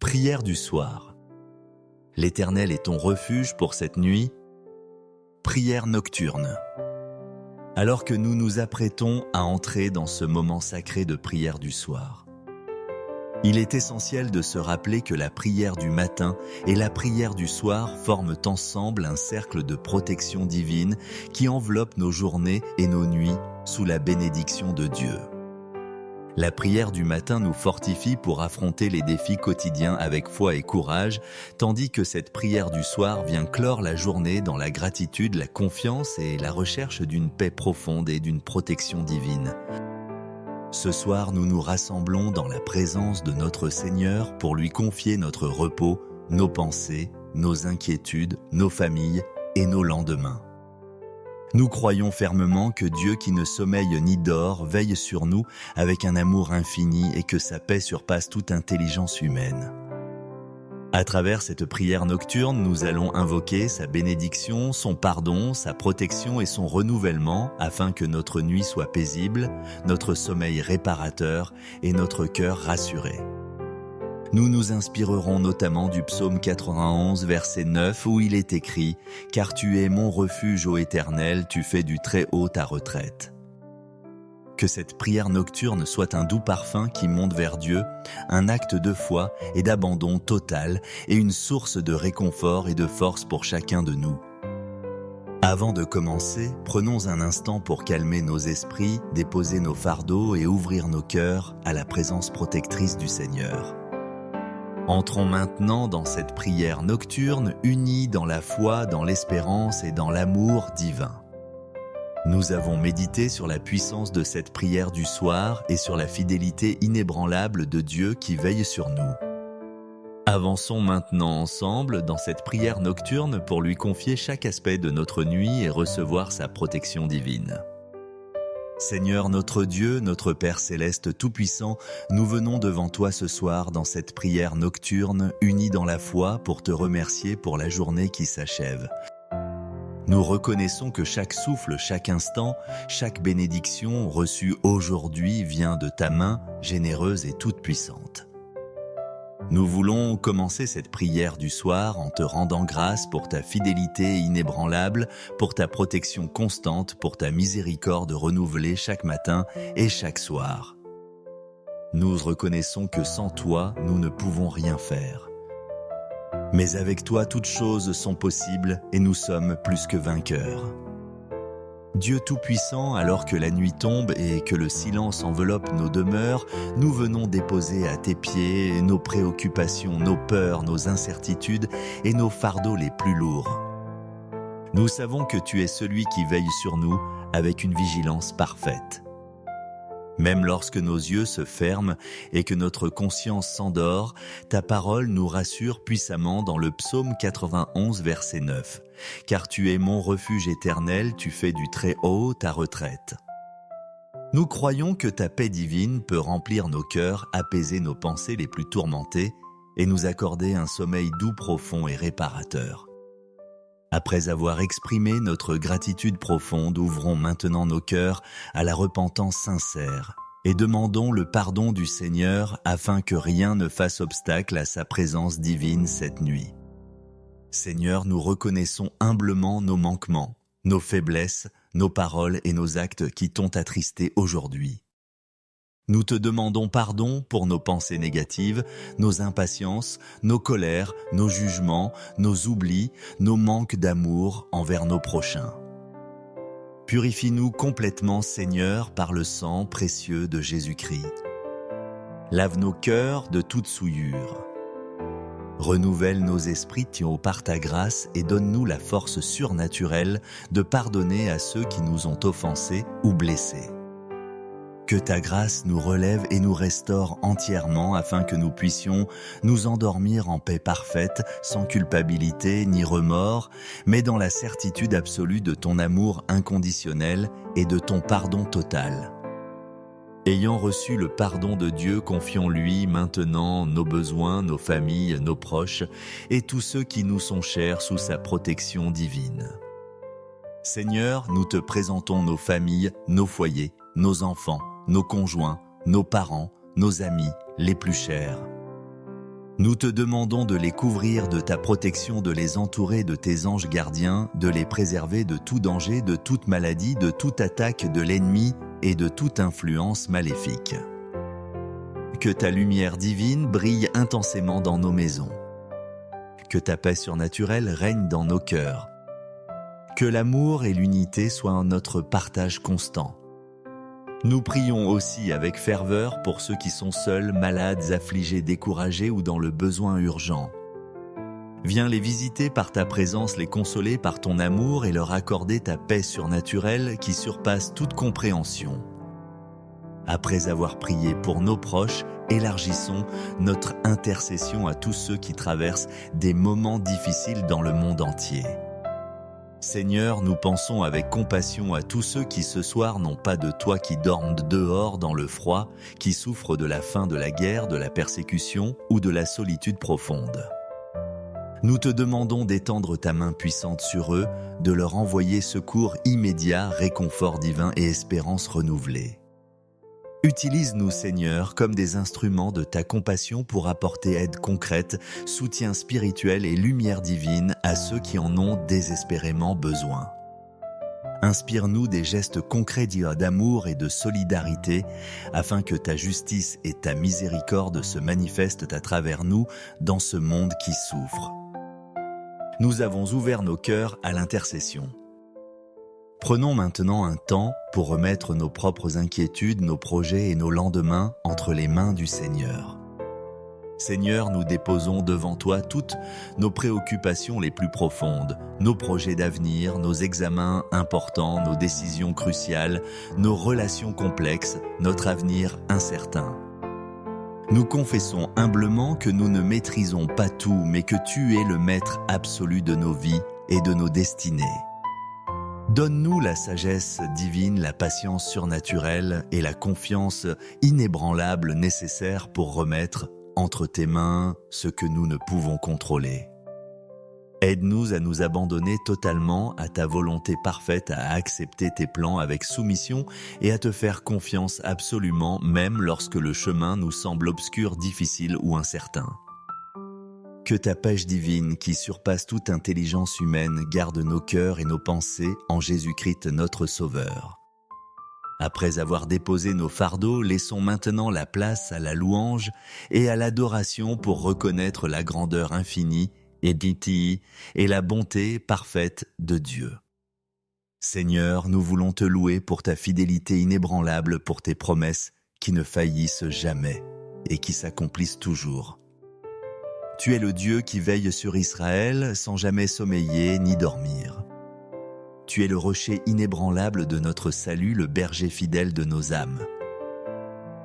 Prière du soir. L'Éternel est ton refuge pour cette nuit. Prière nocturne. Alors que nous nous apprêtons à entrer dans ce moment sacré de prière du soir, il est essentiel de se rappeler que la prière du matin et la prière du soir forment ensemble un cercle de protection divine qui enveloppe nos journées et nos nuits sous la bénédiction de Dieu. La prière du matin nous fortifie pour affronter les défis quotidiens avec foi et courage, tandis que cette prière du soir vient clore la journée dans la gratitude, la confiance et la recherche d'une paix profonde et d'une protection divine. Ce soir, nous nous rassemblons dans la présence de notre Seigneur pour lui confier notre repos, nos pensées, nos inquiétudes, nos familles et nos lendemains. Nous croyons fermement que Dieu qui ne sommeille ni dort veille sur nous avec un amour infini et que sa paix surpasse toute intelligence humaine. À travers cette prière nocturne, nous allons invoquer sa bénédiction, son pardon, sa protection et son renouvellement afin que notre nuit soit paisible, notre sommeil réparateur et notre cœur rassuré. Nous nous inspirerons notamment du psaume 91, verset 9, où il est écrit « Car tu es mon refuge, ô Éternel, tu fais du Très-Haut ta retraite ». Que cette prière nocturne soit un doux parfum qui monte vers Dieu, un acte de foi et d'abandon total et une source de réconfort et de force pour chacun de nous. Avant de commencer, prenons un instant pour calmer nos esprits, déposer nos fardeaux et ouvrir nos cœurs à la présence protectrice du Seigneur. Entrons maintenant dans cette prière nocturne unie dans la foi, dans l'espérance et dans l'amour divin. Nous avons médité sur la puissance de cette prière du soir et sur la fidélité inébranlable de Dieu qui veille sur nous. Avançons maintenant ensemble dans cette prière nocturne pour lui confier chaque aspect de notre nuit et recevoir sa protection divine. Seigneur notre Dieu, notre Père céleste tout-puissant, nous venons devant toi ce soir dans cette prière nocturne unie dans la foi pour te remercier pour la journée qui s'achève. Nous reconnaissons que chaque souffle, chaque instant, chaque bénédiction reçue aujourd'hui vient de ta main généreuse et toute-puissante. Nous voulons commencer cette prière du soir en te rendant grâce pour ta fidélité inébranlable, pour ta protection constante, pour ta miséricorde renouvelée chaque matin et chaque soir. Nous reconnaissons que sans toi, nous ne pouvons rien faire. Mais avec toi, toutes choses sont possibles et nous sommes plus que vainqueurs. Dieu Tout-Puissant, alors que la nuit tombe et que le silence enveloppe nos demeures, nous venons déposer à tes pieds nos préoccupations, nos peurs, nos incertitudes et nos fardeaux les plus lourds. Nous savons que tu es celui qui veille sur nous avec une vigilance parfaite. Même lorsque nos yeux se ferment et que notre conscience s'endort, ta parole nous rassure puissamment dans le psaume 91, verset 9. « Car tu es mon refuge éternel, tu fais du Très-Haut ta retraite. » Nous croyons que ta paix divine peut remplir nos cœurs, apaiser nos pensées les plus tourmentées et nous accorder un sommeil doux, profond et réparateur. Après avoir exprimé notre gratitude profonde, ouvrons maintenant nos cœurs à la repentance sincère et demandons le pardon du Seigneur afin que rien ne fasse obstacle à sa présence divine cette nuit. Seigneur, nous reconnaissons humblement nos manquements, nos faiblesses, nos paroles et nos actes qui t'ont attristé aujourd'hui. Nous te demandons pardon pour nos pensées négatives, nos impatiences, nos colères, nos jugements, nos oublis, nos manques d'amour envers nos prochains. Purifie-nous complètement, Seigneur, par le sang précieux de Jésus-Christ. Lave nos cœurs de toute souillure. Renouvelle nos esprits par ta grâce et donne-nous la force surnaturelle de pardonner à ceux qui nous ont offensés ou blessés. Que ta grâce nous relève et nous restaure entièrement afin que nous puissions nous endormir en paix parfaite, sans culpabilité ni remords, mais dans la certitude absolue de ton amour inconditionnel et de ton pardon total. Ayant reçu le pardon de Dieu, confions-lui maintenant nos besoins, nos familles, nos proches et tous ceux qui nous sont chers sous sa protection divine. Seigneur, nous te présentons nos familles, nos foyers, nos enfants, nos conjoints, nos parents, nos amis les plus chers. Nous te demandons de les couvrir de ta protection, de les entourer de tes anges gardiens, de les préserver de tout danger, de toute maladie, de toute attaque de l'ennemi et de toute influence maléfique. Que ta lumière divine brille intensément dans nos maisons. Que ta paix surnaturelle règne dans nos cœurs. Que l'amour et l'unité soient notre partage constant. Nous prions aussi avec ferveur pour ceux qui sont seuls, malades, affligés, découragés ou dans le besoin urgent. Viens les visiter par ta présence, les consoler par ton amour et leur accorder ta paix surnaturelle qui surpasse toute compréhension. Après avoir prié pour nos proches, élargissons notre intercession à tous ceux qui traversent des moments difficiles dans le monde entier. Seigneur, nous pensons avec compassion à tous ceux qui ce soir n'ont pas de toi, qui dorment dehors dans le froid, qui souffrent de la faim, de la guerre, de la persécution ou de la solitude profonde. Nous te demandons d'étendre ta main puissante sur eux, de leur envoyer secours immédiat, réconfort divin et espérance renouvelée. Utilise-nous, Seigneur, comme des instruments de ta compassion pour apporter aide concrète, soutien spirituel et lumière divine à ceux qui en ont désespérément besoin. Inspire-nous des gestes concrets d'amour et de solidarité, afin que ta justice et ta miséricorde se manifestent à travers nous dans ce monde qui souffre. Nous avons ouvert nos cœurs à l'intercession. Prenons maintenant un temps pour remettre nos propres inquiétudes, nos projets et nos lendemains entre les mains du Seigneur. Seigneur, nous déposons devant toi toutes nos préoccupations les plus profondes, nos projets d'avenir, nos examens importants, nos décisions cruciales, nos relations complexes, notre avenir incertain. Nous confessons humblement que nous ne maîtrisons pas tout, mais que tu es le maître absolu de nos vies et de nos destinées. Donne-nous la sagesse divine, la patience surnaturelle et la confiance inébranlable nécessaires pour remettre entre tes mains ce que nous ne pouvons contrôler. Aide-nous à nous abandonner totalement à ta volonté parfaite, à accepter tes plans avec soumission et à te faire confiance absolument, même lorsque le chemin nous semble obscur, difficile ou incertain. Que ta paix divine, qui surpasse toute intelligence humaine, garde nos cœurs et nos pensées en Jésus-Christ notre Sauveur. Après avoir déposé nos fardeaux, laissons maintenant la place à la louange et à l'adoration pour reconnaître la grandeur infinie et la bonté parfaite de Dieu. Seigneur, nous voulons te louer pour ta fidélité inébranlable, pour tes promesses qui ne faillissent jamais et qui s'accomplissent toujours. Tu es le Dieu qui veille sur Israël sans jamais sommeiller ni dormir. Tu es le rocher inébranlable de notre salut, le berger fidèle de nos âmes.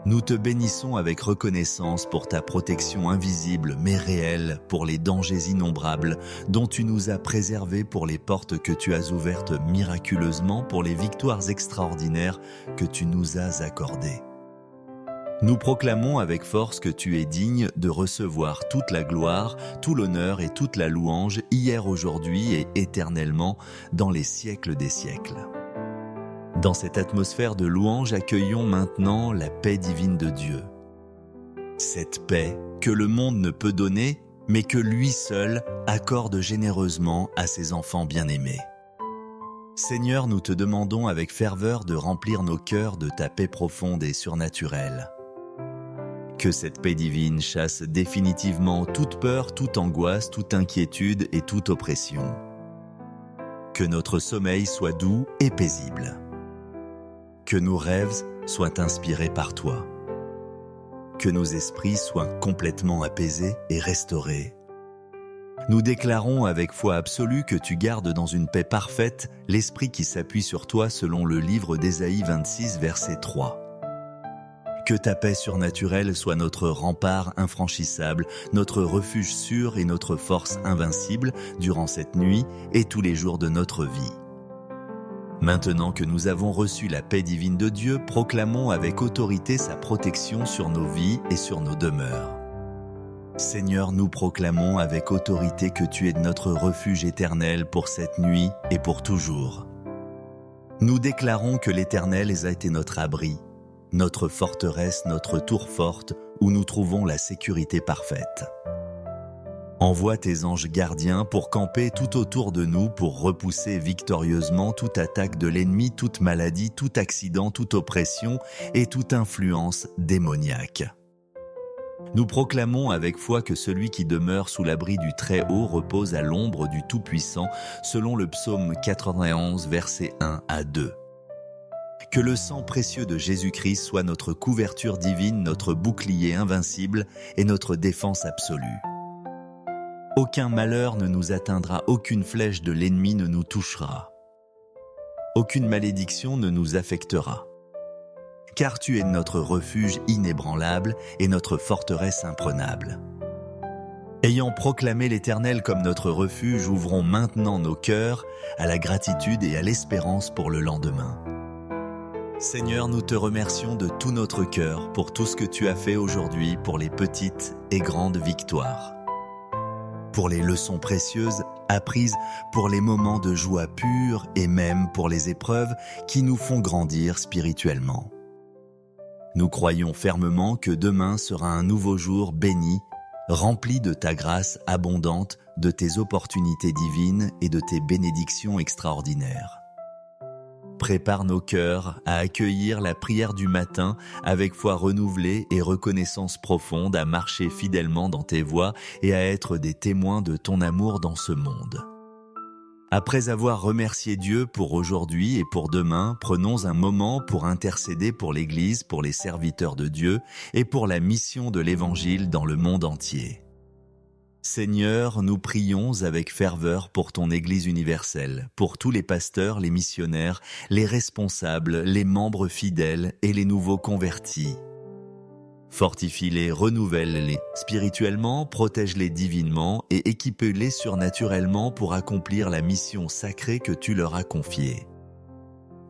Nous te bénissons avec reconnaissance pour ta protection invisible mais réelle, pour les dangers innombrables dont tu nous as préservés, pour les portes que tu as ouvertes miraculeusement, pour les victoires extraordinaires que tu nous as accordées. Nous proclamons avec force que tu es digne de recevoir toute la gloire, tout l'honneur et toute la louange, hier, aujourd'hui et éternellement, dans les siècles des siècles. Dans cette atmosphère de louange, accueillons maintenant la paix divine de Dieu. Cette paix que le monde ne peut donner, mais que lui seul accorde généreusement à ses enfants bien-aimés. Seigneur, nous te demandons avec ferveur de remplir nos cœurs de ta paix profonde et surnaturelle. Que cette paix divine chasse définitivement toute peur, toute angoisse, toute inquiétude et toute oppression. Que notre sommeil soit doux et paisible. Que nos rêves soient inspirés par toi. Que nos esprits soient complètement apaisés et restaurés. Nous déclarons avec foi absolue que tu gardes dans une paix parfaite l'esprit qui s'appuie sur toi selon le livre d'Ésaïe 26, verset 3. Que ta paix surnaturelle soit notre rempart infranchissable, notre refuge sûr et notre force invincible durant cette nuit et tous les jours de notre vie. Maintenant que nous avons reçu la paix divine de Dieu, proclamons avec autorité sa protection sur nos vies et sur nos demeures. Seigneur, nous proclamons avec autorité que tu es notre refuge éternel pour cette nuit et pour toujours. Nous déclarons que l'Éternel a été notre abri, notre forteresse, notre tour forte, où nous trouvons la sécurité parfaite. Envoie tes anges gardiens pour camper tout autour de nous, pour repousser victorieusement toute attaque de l'ennemi, toute maladie, tout accident, toute oppression et toute influence démoniaque. Nous proclamons avec foi que celui qui demeure sous l'abri du Très-Haut repose à l'ombre du Tout-Puissant, selon le psaume 91, versets 1 à 2. Que le sang précieux de Jésus-Christ soit notre couverture divine, notre bouclier invincible et notre défense absolue. Aucun malheur ne nous atteindra, aucune flèche de l'ennemi ne nous touchera. Aucune malédiction ne nous affectera. Car tu es notre refuge inébranlable et notre forteresse imprenable. Ayant proclamé l'Éternel comme notre refuge, ouvrons maintenant nos cœurs à la gratitude et à l'espérance pour le lendemain. Seigneur, nous te remercions de tout notre cœur pour tout ce que tu as fait aujourd'hui, pour les petites et grandes victoires, pour les leçons précieuses apprises, pour les moments de joie pure et même pour les épreuves qui nous font grandir spirituellement. Nous croyons fermement que demain sera un nouveau jour béni, rempli de ta grâce abondante, de tes opportunités divines et de tes bénédictions extraordinaires. Prépare nos cœurs à accueillir la prière du matin avec foi renouvelée et reconnaissance profonde, à marcher fidèlement dans tes voies et à être des témoins de ton amour dans ce monde. Après avoir remercié Dieu pour aujourd'hui et pour demain, prenons un moment pour intercéder pour l'Église, pour les serviteurs de Dieu et pour la mission de l'Évangile dans le monde entier. Seigneur, nous prions avec ferveur pour ton Église universelle, pour tous les pasteurs, les missionnaires, les responsables, les membres fidèles et les nouveaux convertis. Fortifie-les, renouvelle-les spirituellement, protège-les divinement et équipe-les surnaturellement pour accomplir la mission sacrée que tu leur as confiée.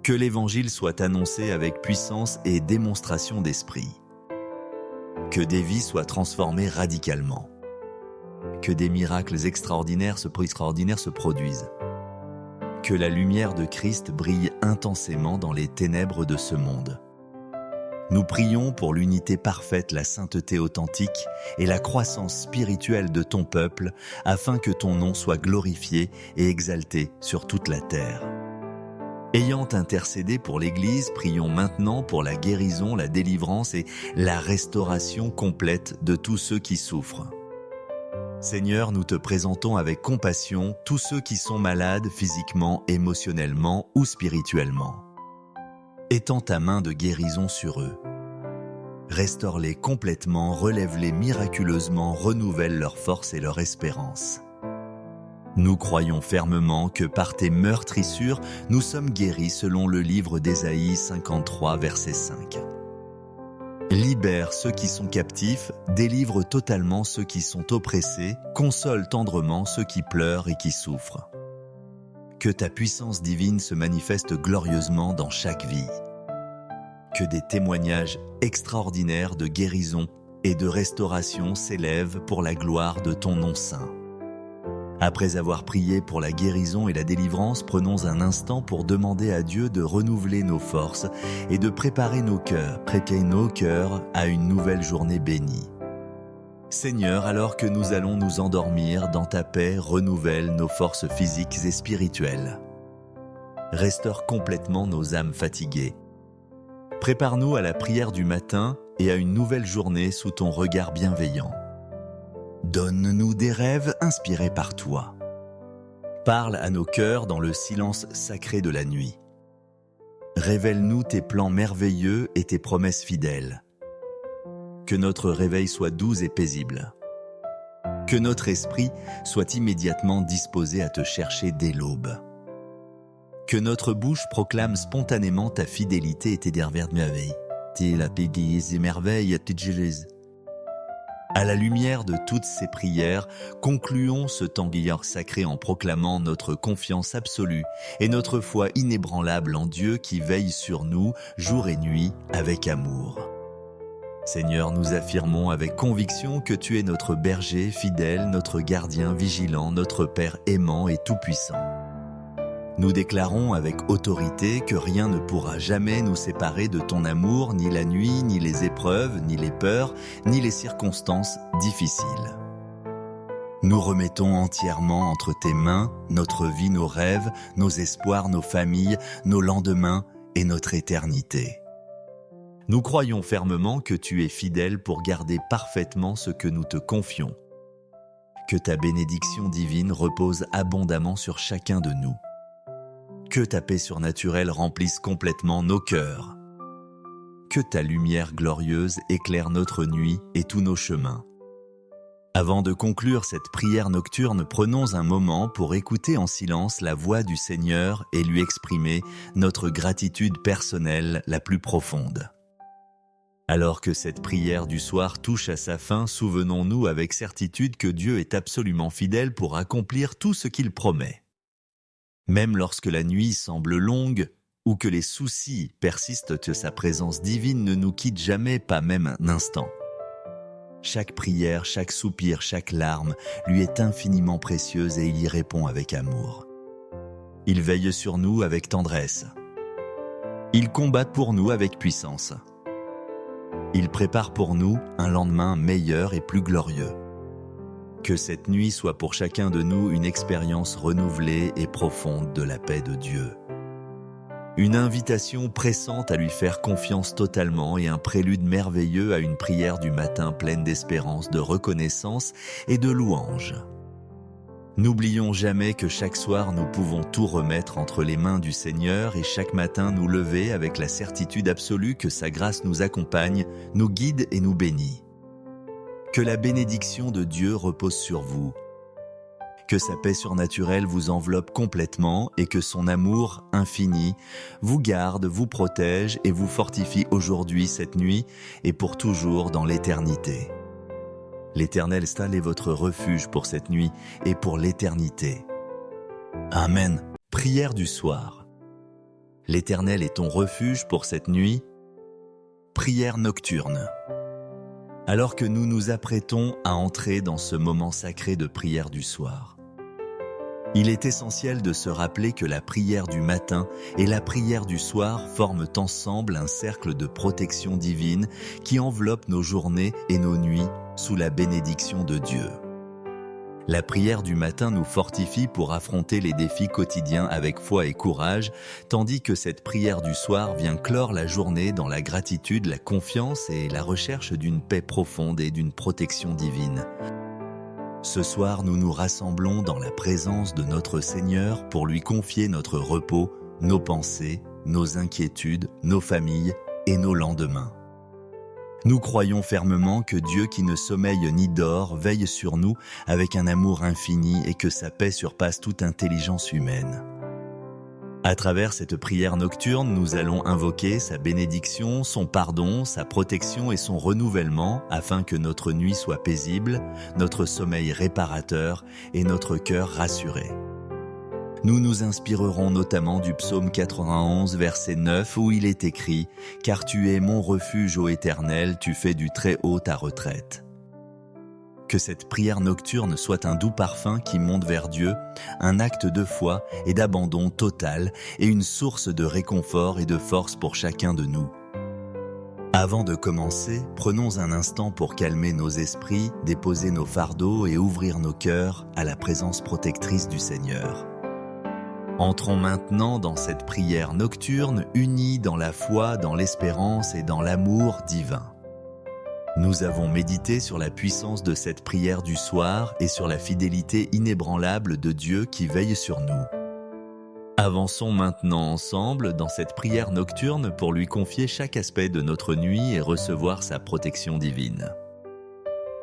Que l'Évangile soit annoncé avec puissance et démonstration d'esprit. Que des vies soient transformées radicalement. Que des miracles extraordinaires se produisent. Que la lumière de Christ brille intensément dans les ténèbres de ce monde. Nous prions pour l'unité parfaite, la sainteté authentique et la croissance spirituelle de ton peuple, afin que ton nom soit glorifié et exalté sur toute la terre. Ayant intercédé pour l'Église, prions maintenant pour la guérison, la délivrance et la restauration complète de tous ceux qui souffrent. Seigneur, nous te présentons avec compassion tous ceux qui sont malades physiquement, émotionnellement ou spirituellement. Étends ta main de guérison sur eux. Restaure-les complètement, relève-les miraculeusement, renouvelle leur force et leur espérance. Nous croyons fermement que par tes meurtrissures, nous sommes guéris selon le livre d'Ésaïe 53, verset 5. Libère ceux qui sont captifs, délivre totalement ceux qui sont oppressés, console tendrement ceux qui pleurent et qui souffrent. Que ta puissance divine se manifeste glorieusement dans chaque vie. Que des témoignages extraordinaires de guérison et de restauration s'élèvent pour la gloire de ton nom saint. Après avoir prié pour la guérison et la délivrance, prenons un instant pour demander à Dieu de renouveler nos forces et de préparer nos cœurs à une nouvelle journée bénie. Seigneur, alors que nous allons nous endormir, dans ta paix, renouvelle nos forces physiques et spirituelles. Restaure complètement nos âmes fatiguées. Prépare-nous à la prière du matin et à une nouvelle journée sous ton regard bienveillant. Donne-nous des rêves inspirés par toi. Parle à nos cœurs dans le silence sacré de la nuit. Révèle-nous tes plans merveilleux et tes promesses fidèles. Que notre réveil soit doux et paisible. Que notre esprit soit immédiatement disposé à te chercher dès l'aube. Que notre bouche proclame spontanément ta fidélité et tes merveilles. À la lumière de toutes ces prières, concluons ce temps sacré en proclamant notre confiance absolue et notre foi inébranlable en Dieu qui veille sur nous jour et nuit avec amour. Seigneur, nous affirmons avec conviction que tu es notre berger fidèle, notre gardien vigilant, notre Père aimant et tout-puissant. Nous déclarons avec autorité que rien ne pourra jamais nous séparer de ton amour, ni la nuit, ni les épreuves, ni les peurs, ni les circonstances difficiles. Nous remettons entièrement entre tes mains notre vie, nos rêves, nos espoirs, nos familles, nos lendemains et notre éternité. Nous croyons fermement que tu es fidèle pour garder parfaitement ce que nous te confions. Que ta bénédiction divine repose abondamment sur chacun de nous. Que ta paix surnaturelle remplisse complètement nos cœurs. Que ta lumière glorieuse éclaire notre nuit et tous nos chemins. Avant de conclure cette prière nocturne, prenons un moment pour écouter en silence la voix du Seigneur et lui exprimer notre gratitude personnelle la plus profonde. Alors que cette prière du soir touche à sa fin, souvenons-nous avec certitude que Dieu est absolument fidèle pour accomplir tout ce qu'il promet. Même lorsque la nuit semble longue ou que les soucis persistent, que sa présence divine ne nous quitte jamais, pas même un instant. Chaque prière, chaque soupir, chaque larme lui est infiniment précieuse et il y répond avec amour. Il veille sur nous avec tendresse. Il combat pour nous avec puissance. Il prépare pour nous un lendemain meilleur et plus glorieux. Que cette nuit soit pour chacun de nous une expérience renouvelée et profonde de la paix de Dieu. Une invitation pressante à lui faire confiance totalement et un prélude merveilleux à une prière du matin pleine d'espérance, de reconnaissance et de louange. N'oublions jamais que chaque soir nous pouvons tout remettre entre les mains du Seigneur et chaque matin nous lever avec la certitude absolue que sa grâce nous accompagne, nous guide et nous bénit. Que la bénédiction de Dieu repose sur vous. Que sa paix surnaturelle vous enveloppe complètement et que son amour infini vous garde, vous protège et vous fortifie aujourd'hui, cette nuit et pour toujours dans l'éternité. L'Éternel est votre refuge pour cette nuit et pour l'éternité. Amen. Prière du soir. L'Éternel est ton refuge pour cette nuit. Prière nocturne. Alors que nous nous apprêtons à entrer dans ce moment sacré de prière du soir, il est essentiel de se rappeler que la prière du matin et la prière du soir forment ensemble un cercle de protection divine qui enveloppe nos journées et nos nuits sous la bénédiction de Dieu. La prière du matin nous fortifie pour affronter les défis quotidiens avec foi et courage, tandis que cette prière du soir vient clore la journée dans la gratitude, la confiance et la recherche d'une paix profonde et d'une protection divine. Ce soir, nous nous rassemblons dans la présence de notre Seigneur pour lui confier notre repos, nos pensées, nos inquiétudes, nos familles et nos lendemains. Nous croyons fermement que Dieu qui ne sommeille ni dort veille sur nous avec un amour infini et que sa paix surpasse toute intelligence humaine. À travers cette prière nocturne, nous allons invoquer sa bénédiction, son pardon, sa protection et son renouvellement afin que notre nuit soit paisible, notre sommeil réparateur et notre cœur rassuré. Nous nous inspirerons notamment du psaume 91, verset 9, où il est écrit « Car tu es mon refuge, ô Éternel, tu fais du Très-Haut ta retraite ». Que cette prière nocturne soit un doux parfum qui monte vers Dieu, un acte de foi et d'abandon total et une source de réconfort et de force pour chacun de nous. Avant de commencer, prenons un instant pour calmer nos esprits, déposer nos fardeaux et ouvrir nos cœurs à la présence protectrice du Seigneur. Entrons maintenant dans cette prière nocturne unie dans la foi, dans l'espérance et dans l'amour divin. Nous avons médité sur la puissance de cette prière du soir et sur la fidélité inébranlable de Dieu qui veille sur nous. Avançons maintenant ensemble dans cette prière nocturne pour lui confier chaque aspect de notre nuit et recevoir sa protection divine.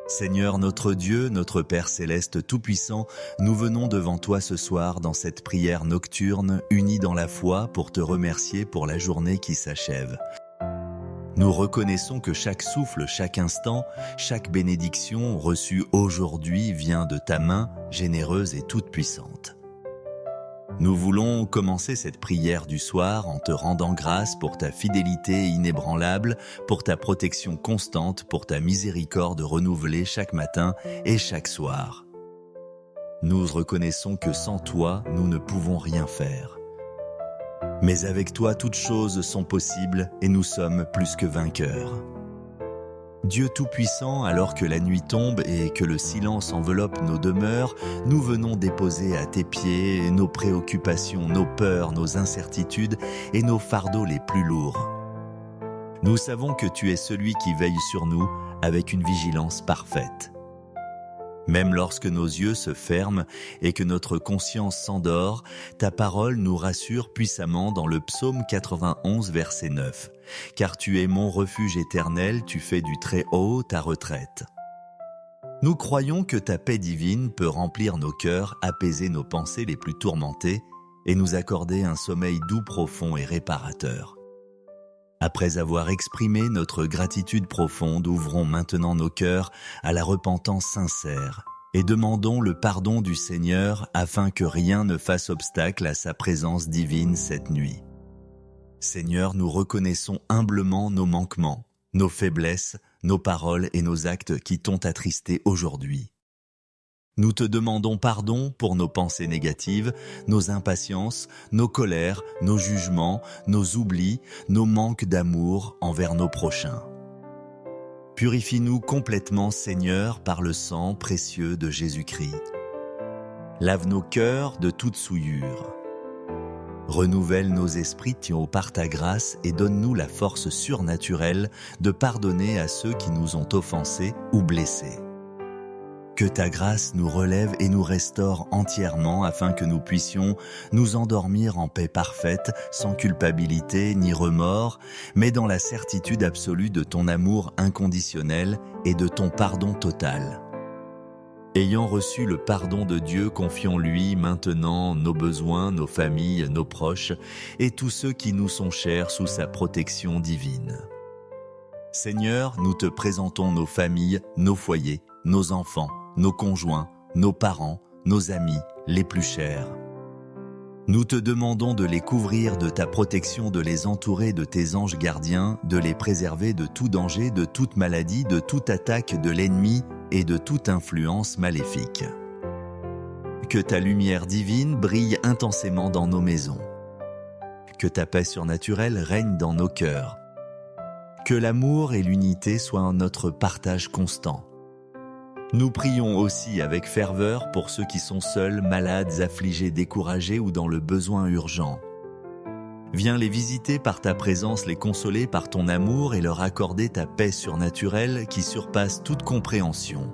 Seigneur notre Dieu, notre Père céleste tout-puissant, nous venons devant toi ce soir dans cette prière nocturne, unis dans la foi pour te remercier pour la journée qui s'achève. Nous reconnaissons que chaque souffle, chaque instant, chaque bénédiction reçue aujourd'hui vient de ta main généreuse et toute-puissante. Nous voulons commencer cette prière du soir en te rendant grâce pour ta fidélité inébranlable, pour ta protection constante, pour ta miséricorde renouvelée chaque matin et chaque soir. Nous reconnaissons que sans toi, nous ne pouvons rien faire. Mais avec toi, toutes choses sont possibles et nous sommes plus que vainqueurs. Dieu Tout-Puissant, alors que la nuit tombe et que le silence enveloppe nos demeures, nous venons déposer à tes pieds nos préoccupations, nos peurs, nos incertitudes et nos fardeaux les plus lourds. Nous savons que tu es celui qui veille sur nous avec une vigilance parfaite. Même lorsque nos yeux se ferment et que notre conscience s'endort, ta parole nous rassure puissamment dans le psaume 91, verset 9. « Car tu es mon refuge éternel, tu fais du Très-Haut ta retraite. » Nous croyons que ta paix divine peut remplir nos cœurs, apaiser nos pensées les plus tourmentées et nous accorder un sommeil doux, profond et réparateur. Après avoir exprimé notre gratitude profonde, ouvrons maintenant nos cœurs à la repentance sincère et demandons le pardon du Seigneur afin que rien ne fasse obstacle à sa présence divine cette nuit. Seigneur, nous reconnaissons humblement nos manquements, nos faiblesses, nos paroles et nos actes qui t'ont attristé aujourd'hui. Nous te demandons pardon pour nos pensées négatives, nos impatiences, nos colères, nos jugements, nos oublis, nos manques d'amour envers nos prochains. Purifie-nous complètement, Seigneur, par le sang précieux de Jésus-Christ. Lave nos cœurs de toute souillure. Renouvelle nos esprits par ta grâce et donne-nous la force surnaturelle de pardonner à ceux qui nous ont offensés ou blessés. Que ta grâce nous relève et nous restaure entièrement afin que nous puissions nous endormir en paix parfaite, sans culpabilité ni remords, mais dans la certitude absolue de ton amour inconditionnel et de ton pardon total. Ayant reçu le pardon de Dieu, confions-lui maintenant nos besoins, nos familles, nos proches et tous ceux qui nous sont chers sous sa protection divine. Seigneur, nous te présentons nos familles, nos foyers, nos enfants, nos conjoints, nos parents, nos amis, les plus chers. Nous te demandons de les couvrir de ta protection, de les entourer de tes anges gardiens, de les préserver de tout danger, de toute maladie, de toute attaque de l'ennemi et de toute influence maléfique. Que ta lumière divine brille intensément dans nos maisons. Que ta paix surnaturelle règne dans nos cœurs. Que l'amour et l'unité soient notre partage constant. Nous prions aussi avec ferveur pour ceux qui sont seuls, malades, affligés, découragés ou dans le besoin urgent. Viens les visiter par ta présence, les consoler par ton amour et leur accorder ta paix surnaturelle qui surpasse toute compréhension.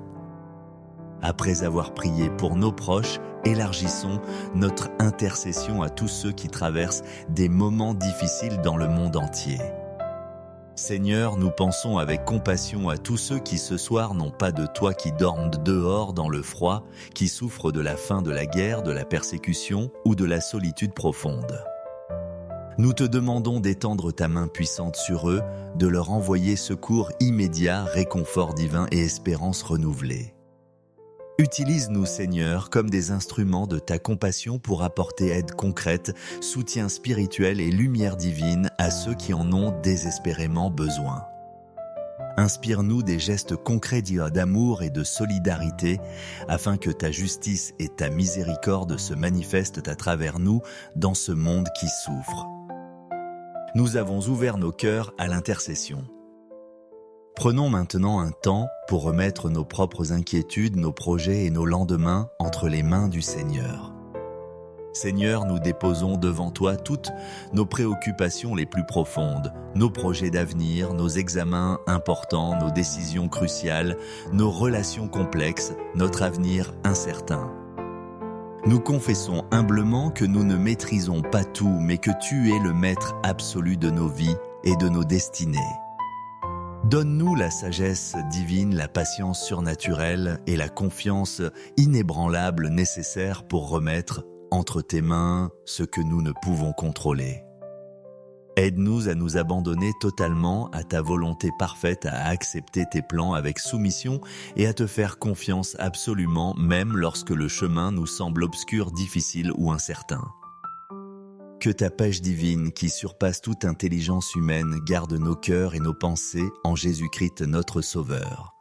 Après avoir prié pour nos proches, élargissons notre intercession à tous ceux qui traversent des moments difficiles dans le monde entier. Seigneur, nous pensons avec compassion à tous ceux qui ce soir n'ont pas de toi, qui dorment dehors dans le froid, qui souffrent de la faim, de la guerre, de la persécution ou de la solitude profonde. Nous te demandons d'étendre ta main puissante sur eux, de leur envoyer secours immédiat, réconfort divin et espérance renouvelée. Utilise-nous, Seigneur, comme des instruments de ta compassion pour apporter aide concrète, soutien spirituel et lumière divine à ceux qui en ont désespérément besoin. Inspire-nous des gestes concrets d'amour et de solidarité, afin que ta justice et ta miséricorde se manifestent à travers nous dans ce monde qui souffre. Nous avons ouvert nos cœurs à l'intercession. Prenons maintenant un temps pour remettre nos propres inquiétudes, nos projets et nos lendemains entre les mains du Seigneur. Seigneur, nous déposons devant toi toutes nos préoccupations les plus profondes, nos projets d'avenir, nos examens importants, nos décisions cruciales, nos relations complexes, notre avenir incertain. Nous confessons humblement que nous ne maîtrisons pas tout, mais que tu es le maître absolu de nos vies et de nos destinées. Donne-nous la sagesse divine, la patience surnaturelle et la confiance inébranlable nécessaires pour remettre entre tes mains ce que nous ne pouvons contrôler. Aide-nous à nous abandonner totalement à ta volonté parfaite, à accepter tes plans avec soumission et à te faire confiance absolument, même lorsque le chemin nous semble obscur, difficile ou incertain. Que ta paix divine, qui surpasse toute intelligence humaine, garde nos cœurs et nos pensées en Jésus-Christ notre Sauveur.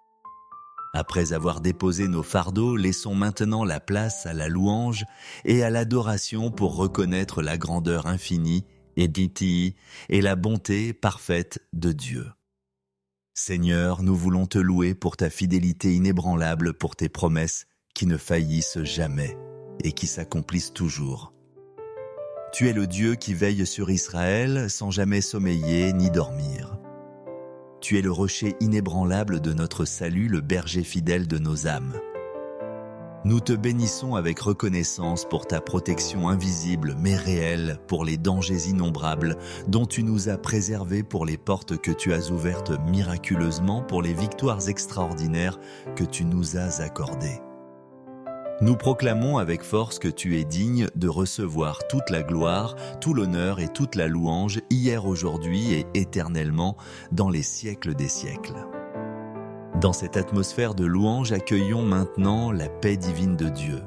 Après avoir déposé nos fardeaux, laissons maintenant la place à la louange et à l'adoration pour reconnaître la grandeur infinie et la bonté parfaite de Dieu. Seigneur, nous voulons te louer pour ta fidélité inébranlable, pour tes promesses qui ne faillissent jamais et qui s'accomplissent toujours. Tu es le Dieu qui veille sur Israël sans jamais sommeiller ni dormir. Tu es le rocher inébranlable de notre salut, le berger fidèle de nos âmes. Nous te bénissons avec reconnaissance pour ta protection invisible mais réelle, pour les dangers innombrables dont tu nous as préservés, pour les portes que tu as ouvertes miraculeusement, pour les victoires extraordinaires que tu nous as accordées. Nous proclamons avec force que tu es digne de recevoir toute la gloire, tout l'honneur et toute la louange, hier, aujourd'hui et éternellement, dans les siècles des siècles. Dans cette atmosphère de louange, accueillons maintenant la paix divine de Dieu.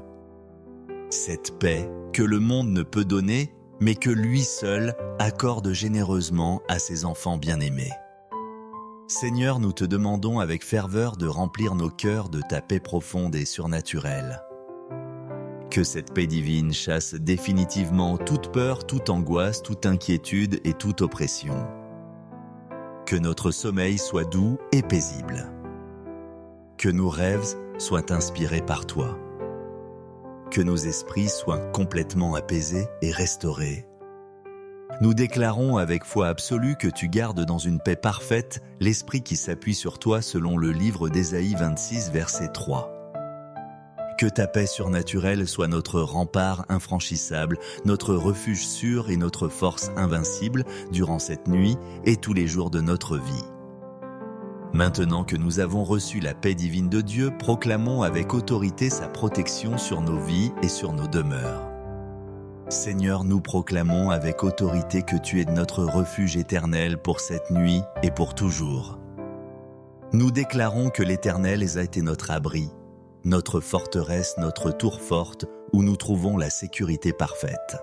Cette paix que le monde ne peut donner, mais que lui seul accorde généreusement à ses enfants bien-aimés. Seigneur, nous te demandons avec ferveur de remplir nos cœurs de ta paix profonde et surnaturelle. Que cette paix divine chasse définitivement toute peur, toute angoisse, toute inquiétude et toute oppression. Que notre sommeil soit doux et paisible. Que nos rêves soient inspirés par toi. Que nos esprits soient complètement apaisés et restaurés. Nous déclarons avec foi absolue que tu gardes dans une paix parfaite l'esprit qui s'appuie sur toi selon le livre d'Ésaïe 26, verset 3. Que ta paix surnaturelle soit notre rempart infranchissable, notre refuge sûr et notre force invincible durant cette nuit et tous les jours de notre vie. Maintenant que nous avons reçu la paix divine de Dieu, proclamons avec autorité sa protection sur nos vies et sur nos demeures. Seigneur, nous proclamons avec autorité que tu es notre refuge éternel pour cette nuit et pour toujours. Nous déclarons que l'Éternel a été notre abri, notre forteresse, notre tour forte, où nous trouvons la sécurité parfaite.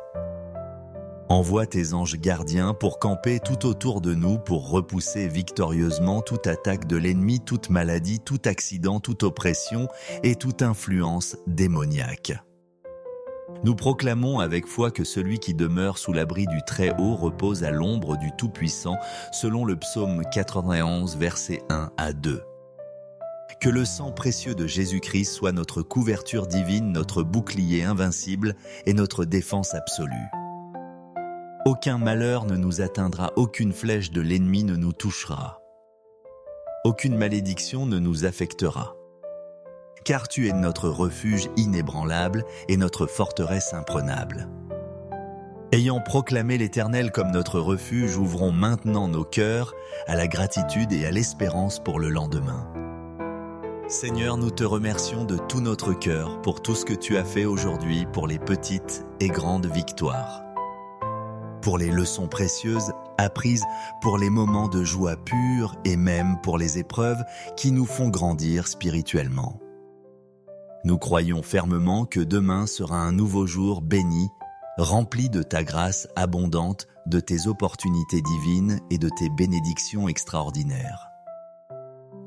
Envoie tes anges gardiens pour camper tout autour de nous, pour repousser victorieusement toute attaque de l'ennemi, toute maladie, tout accident, toute oppression et toute influence démoniaque. Nous proclamons avec foi que celui qui demeure sous l'abri du Très-Haut repose à l'ombre du Tout-Puissant, selon le psaume 91, versets 1 à 2. Que le sang précieux de Jésus-Christ soit notre couverture divine, notre bouclier invincible et notre défense absolue. Aucun malheur ne nous atteindra, aucune flèche de l'ennemi ne nous touchera. Aucune malédiction ne nous affectera. Car tu es notre refuge inébranlable et notre forteresse imprenable. Ayant proclamé l'Éternel comme notre refuge, ouvrons maintenant nos cœurs à la gratitude et à l'espérance pour le lendemain. Seigneur, nous te remercions de tout notre cœur pour tout ce que tu as fait aujourd'hui, pour les petites et grandes victoires, pour les leçons précieuses apprises, pour les moments de joie pure et même pour les épreuves qui nous font grandir spirituellement. Nous croyons fermement que demain sera un nouveau jour béni, rempli de ta grâce abondante, de tes opportunités divines et de tes bénédictions extraordinaires.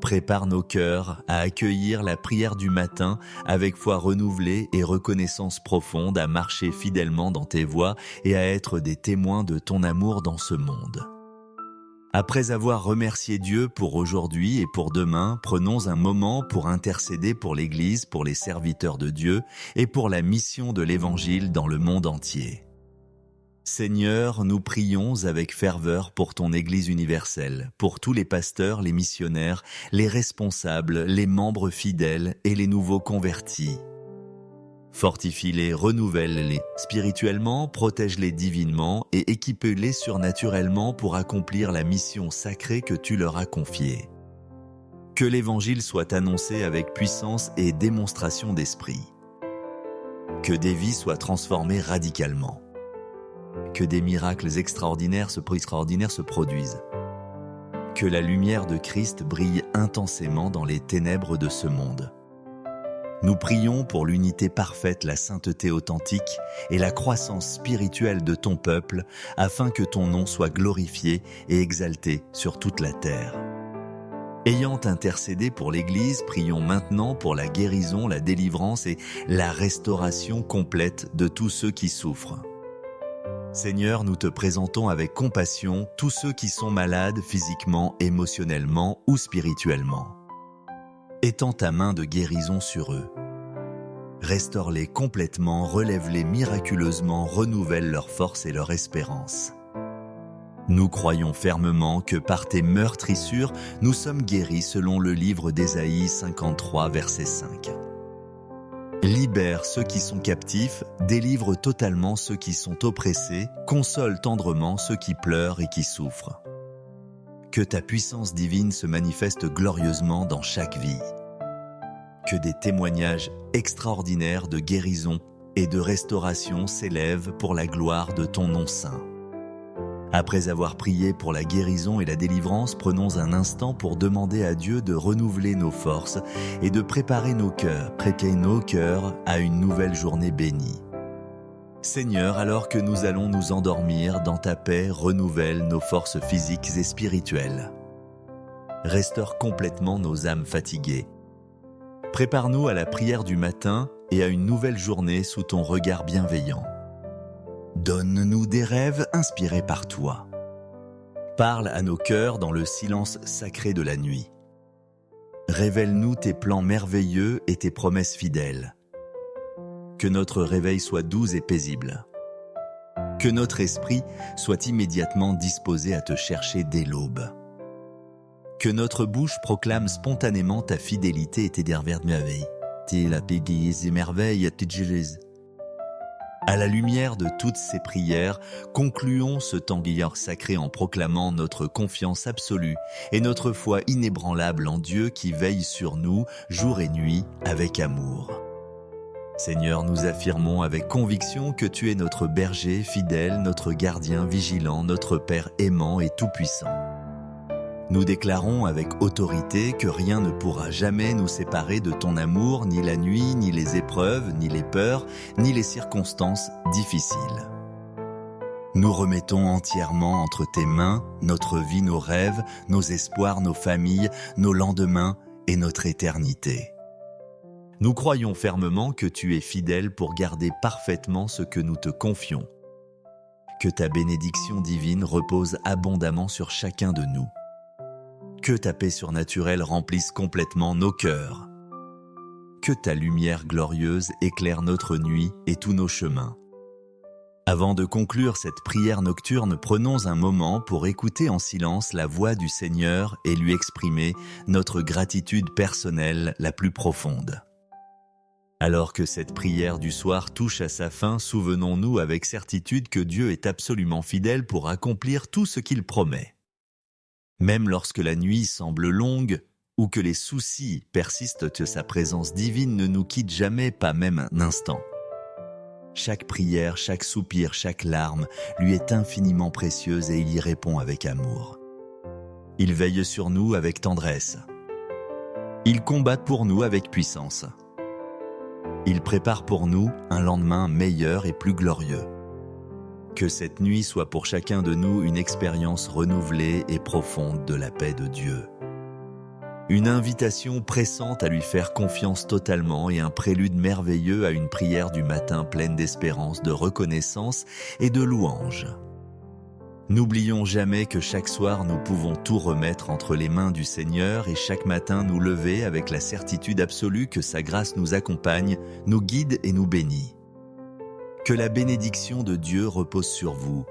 Prépare nos cœurs à accueillir la prière du matin avec foi renouvelée et reconnaissance profonde, à marcher fidèlement dans tes voies et à être des témoins de ton amour dans ce monde. Après avoir remercié Dieu pour aujourd'hui et pour demain, prenons un moment pour intercéder pour l'Église, pour les serviteurs de Dieu et pour la mission de l'Évangile dans le monde entier. Seigneur, nous prions avec ferveur pour ton Église universelle, pour tous les pasteurs, les missionnaires, les responsables, les membres fidèles et les nouveaux convertis. Fortifie-les, renouvelle-les spirituellement, protège-les divinement et équipe-les surnaturellement pour accomplir la mission sacrée que tu leur as confiée. Que l'Évangile soit annoncé avec puissance et démonstration d'esprit. Que des vies soient transformées radicalement. Que des miracles extraordinaires se produisent. Que la lumière de Christ brille intensément dans les ténèbres de ce monde. Nous prions pour l'unité parfaite, la sainteté authentique et la croissance spirituelle de ton peuple, afin que ton nom soit glorifié et exalté sur toute la terre. Ayant intercédé pour l'Église, prions maintenant pour la guérison, la délivrance et la restauration complète de tous ceux qui souffrent. Seigneur, nous te présentons avec compassion tous ceux qui sont malades physiquement, émotionnellement ou spirituellement. Étends ta main de guérison sur eux. Restaure-les complètement, relève-les miraculeusement, renouvelle leur force et leur espérance. Nous croyons fermement que par tes meurtrissures, nous sommes guéris selon le livre d'Ésaïe 53, verset 5. Libère ceux qui sont captifs, délivre totalement ceux qui sont oppressés, console tendrement ceux qui pleurent et qui souffrent. Que ta puissance divine se manifeste glorieusement dans chaque vie. Que des témoignages extraordinaires de guérison et de restauration s'élèvent pour la gloire de ton nom saint. Après avoir prié pour la guérison et la délivrance, prenons un instant pour demander à Dieu de renouveler nos forces et de préparer nos cœurs à une nouvelle journée bénie. Seigneur, alors que nous allons nous endormir, dans ta paix, renouvelle nos forces physiques et spirituelles. Restaure complètement nos âmes fatiguées. Prépare-nous à la prière du matin et à une nouvelle journée sous ton regard bienveillant. Donne-nous des rêves inspirés par toi. Parle à nos cœurs dans le silence sacré de la nuit. Révèle-nous tes plans merveilleux et tes promesses fidèles. Que notre réveil soit doux et paisible. Que notre esprit soit immédiatement disposé à te chercher dès l'aube. Que notre bouche proclame spontanément ta fidélité et tes dernières merveilles. À la lumière de toutes ces prières, concluons ce temps sacré en proclamant notre confiance absolue et notre foi inébranlable en Dieu qui veille sur nous jour et nuit avec amour. Seigneur, nous affirmons avec conviction que tu es notre berger fidèle, notre gardien vigilant, notre Père aimant et tout-puissant. Nous déclarons avec autorité que rien ne pourra jamais nous séparer de ton amour, ni la nuit, ni les épreuves, ni les peurs, ni les circonstances difficiles. Nous remettons entièrement entre tes mains notre vie, nos rêves, nos espoirs, nos familles, nos lendemains et notre éternité. Nous croyons fermement que tu es fidèle pour garder parfaitement ce que nous te confions. Que ta bénédiction divine repose abondamment sur chacun de nous. Que ta paix surnaturelle remplisse complètement nos cœurs. Que ta lumière glorieuse éclaire notre nuit et tous nos chemins. Avant de conclure cette prière nocturne, prenons un moment pour écouter en silence la voix du Seigneur et lui exprimer notre gratitude personnelle la plus profonde. Alors que cette prière du soir touche à sa fin, souvenons-nous avec certitude que Dieu est absolument fidèle pour accomplir tout ce qu'il promet. Même lorsque la nuit semble longue ou que les soucis persistent, sa présence divine ne nous quitte jamais, pas même un instant. Chaque prière, chaque soupir, chaque larme lui est infiniment précieuse et il y répond avec amour. Il veille sur nous avec tendresse. Il combat pour nous avec puissance. Il prépare pour nous un lendemain meilleur et plus glorieux. Que cette nuit soit pour chacun de nous une expérience renouvelée et profonde de la paix de Dieu. Une invitation pressante à lui faire confiance totalement et un prélude merveilleux à une prière du matin pleine d'espérance, de reconnaissance et de louange. N'oublions jamais que chaque soir nous pouvons tout remettre entre les mains du Seigneur et chaque matin nous lever avec la certitude absolue que sa grâce nous accompagne, nous guide et nous bénit. Que la bénédiction de Dieu repose sur vous.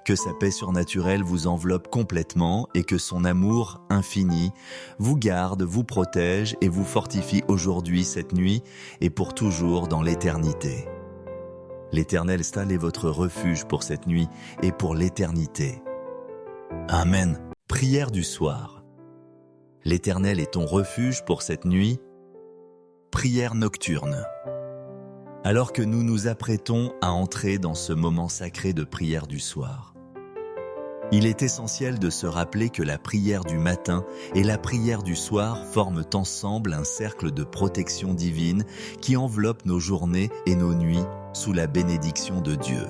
Que sa paix surnaturelle vous enveloppe complètement et que son amour infini vous garde, vous protège et vous fortifie aujourd'hui, cette nuit et pour toujours dans l'éternité. L'Éternel est votre refuge pour cette nuit et pour l'éternité. Amen. Prière du soir. L'Éternel est ton refuge pour cette nuit. Prière nocturne. Alors que nous nous apprêtons à entrer dans ce moment sacré de prière du soir, il est essentiel de se rappeler que la prière du matin et la prière du soir forment ensemble un cercle de protection divine qui enveloppe nos journées et nos nuits sous la bénédiction de Dieu.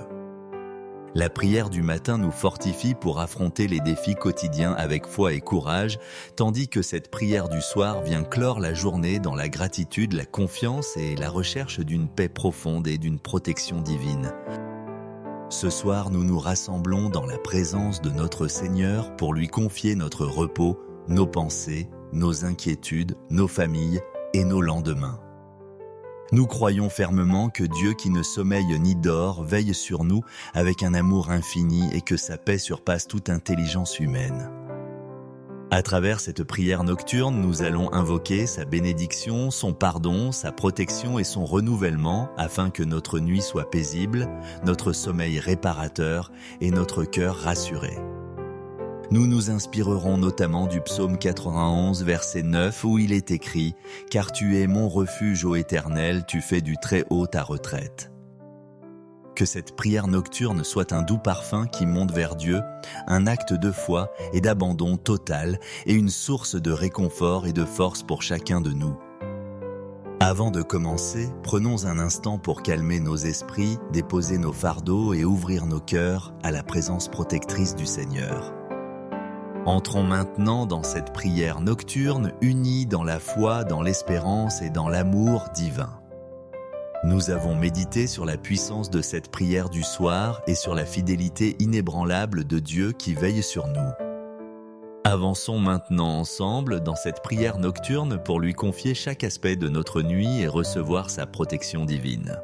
La prière du matin nous fortifie pour affronter les défis quotidiens avec foi et courage, tandis que cette prière du soir vient clore la journée dans la gratitude, la confiance et la recherche d'une paix profonde et d'une protection divine. Ce soir, nous nous rassemblons dans la présence de notre Seigneur pour lui confier notre repos, nos pensées, nos inquiétudes, nos familles et nos lendemains. Nous croyons fermement que Dieu qui ne sommeille ni dort veille sur nous avec un amour infini et que sa paix surpasse toute intelligence humaine. À travers cette prière nocturne, nous allons invoquer sa bénédiction, son pardon, sa protection et son renouvellement afin que notre nuit soit paisible, notre sommeil réparateur et notre cœur rassuré. Nous nous inspirerons notamment du psaume 91, verset 9, où il est écrit « Car tu es mon refuge, ô Éternel, tu fais du Très-Haut ta retraite ». Que cette prière nocturne soit un doux parfum qui monte vers Dieu, un acte de foi et d'abandon total et une source de réconfort et de force pour chacun de nous. Avant de commencer, prenons un instant pour calmer nos esprits, déposer nos fardeaux et ouvrir nos cœurs à la présence protectrice du Seigneur. Entrons maintenant dans cette prière nocturne unie dans la foi, dans l'espérance et dans l'amour divin. Nous avons médité sur la puissance de cette prière du soir et sur la fidélité inébranlable de Dieu qui veille sur nous. Avançons maintenant ensemble dans cette prière nocturne pour lui confier chaque aspect de notre nuit et recevoir sa protection divine.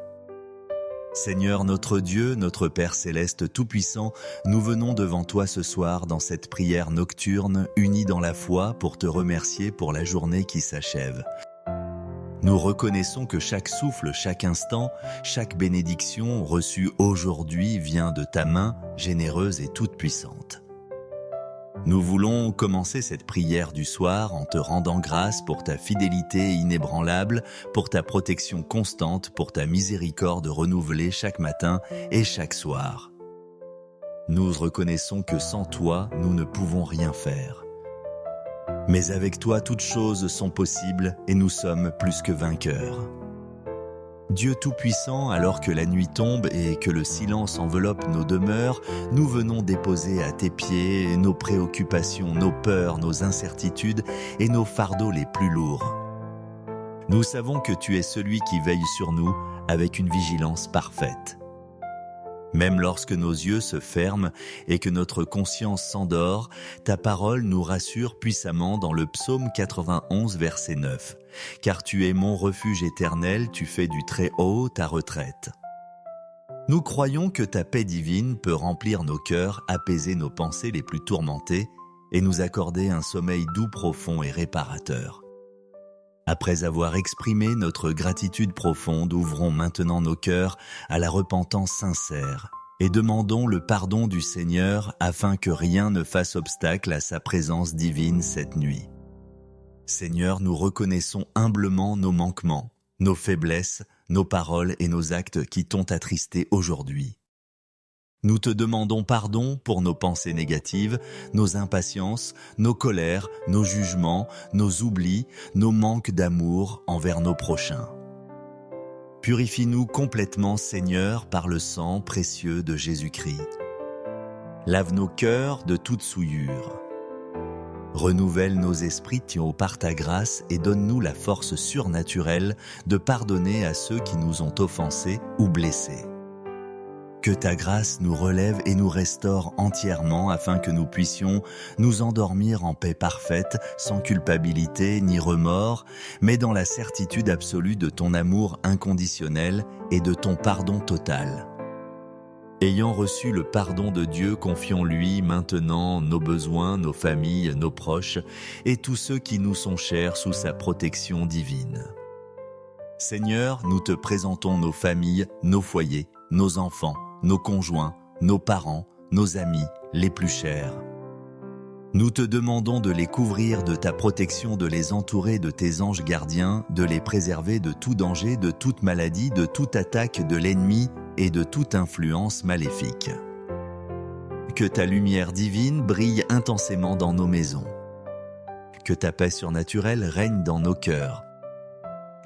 Seigneur notre Dieu, notre Père céleste tout-puissant, nous venons devant toi ce soir dans cette prière nocturne unie dans la foi pour te remercier pour la journée qui s'achève. Nous reconnaissons que chaque souffle, chaque instant, chaque bénédiction reçue aujourd'hui vient de ta main généreuse et toute-puissante. Nous voulons commencer cette prière du soir en te rendant grâce pour ta fidélité inébranlable, pour ta protection constante, pour ta miséricorde renouvelée chaque matin et chaque soir. Nous reconnaissons que sans toi, nous ne pouvons rien faire. Mais avec toi, toutes choses sont possibles et nous sommes plus que vainqueurs. Dieu Tout-Puissant, alors que la nuit tombe et que le silence enveloppe nos demeures, nous venons déposer à tes pieds nos préoccupations, nos peurs, nos incertitudes et nos fardeaux les plus lourds. Nous savons que tu es celui qui veille sur nous avec une vigilance parfaite. Même lorsque nos yeux se ferment et que notre conscience s'endort, ta parole nous rassure puissamment dans le psaume 91, verset 9. « Car tu es mon refuge éternel, tu fais du Très-Haut ta retraite. » Nous croyons que ta paix divine peut remplir nos cœurs, apaiser nos pensées les plus tourmentées et nous accorder un sommeil doux, profond et réparateur. Après avoir exprimé notre gratitude profonde, ouvrons maintenant nos cœurs à la repentance sincère et demandons le pardon du Seigneur afin que rien ne fasse obstacle à sa présence divine cette nuit. Seigneur, nous reconnaissons humblement nos manquements, nos faiblesses, nos paroles et nos actes qui t'ont attristé aujourd'hui. Nous te demandons pardon pour nos pensées négatives, nos impatiences, nos colères, nos jugements, nos oublis, nos manques d'amour envers nos prochains. Purifie-nous complètement, Seigneur, par le sang précieux de Jésus-Christ. Lave nos cœurs de toute souillure. Renouvelle nos esprits par ta grâce et donne-nous la force surnaturelle de pardonner à ceux qui nous ont offensés ou blessés. Que ta grâce nous relève et nous restaure entièrement afin que nous puissions nous endormir en paix parfaite, sans culpabilité ni remords, mais dans la certitude absolue de ton amour inconditionnel et de ton pardon total. Ayant reçu le pardon de Dieu, confions-lui maintenant nos besoins, nos familles, nos proches et tous ceux qui nous sont chers sous sa protection divine. Seigneur, nous te présentons nos familles, nos foyers, nos enfants, nos conjoints, nos parents, nos amis, les plus chers. Nous te demandons de les couvrir de ta protection, de les entourer de tes anges gardiens, de les préserver de tout danger, de toute maladie, de toute attaque de l'ennemi et de toute influence maléfique. Que ta lumière divine brille intensément dans nos maisons. Que ta paix surnaturelle règne dans nos cœurs.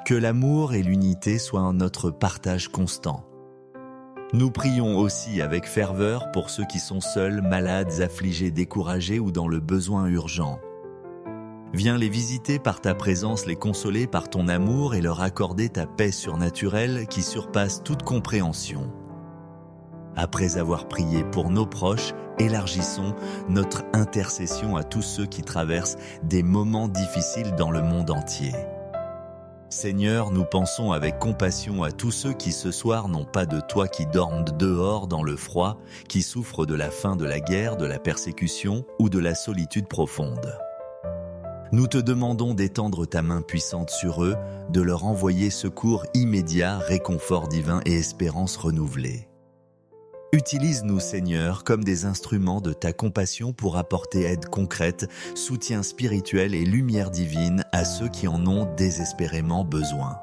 Que l'amour et l'unité soient notre partage constant. Nous prions aussi avec ferveur pour ceux qui sont seuls, malades, affligés, découragés ou dans le besoin urgent. Viens les visiter par ta présence, les consoler par ton amour et leur accorder ta paix surnaturelle qui surpasse toute compréhension. Après avoir prié pour nos proches, élargissons notre intercession à tous ceux qui traversent des moments difficiles dans le monde entier. Seigneur, nous pensons avec compassion à tous ceux qui ce soir n'ont pas de toit, qui dorment dehors dans le froid, qui souffrent de la faim, de la guerre, de la persécution ou de la solitude profonde. Nous te demandons d'étendre ta main puissante sur eux, de leur envoyer secours immédiat, réconfort divin et espérance renouvelée. Utilise-nous, Seigneur, comme des instruments de ta compassion pour apporter aide concrète, soutien spirituel et lumière divine à ceux qui en ont désespérément besoin.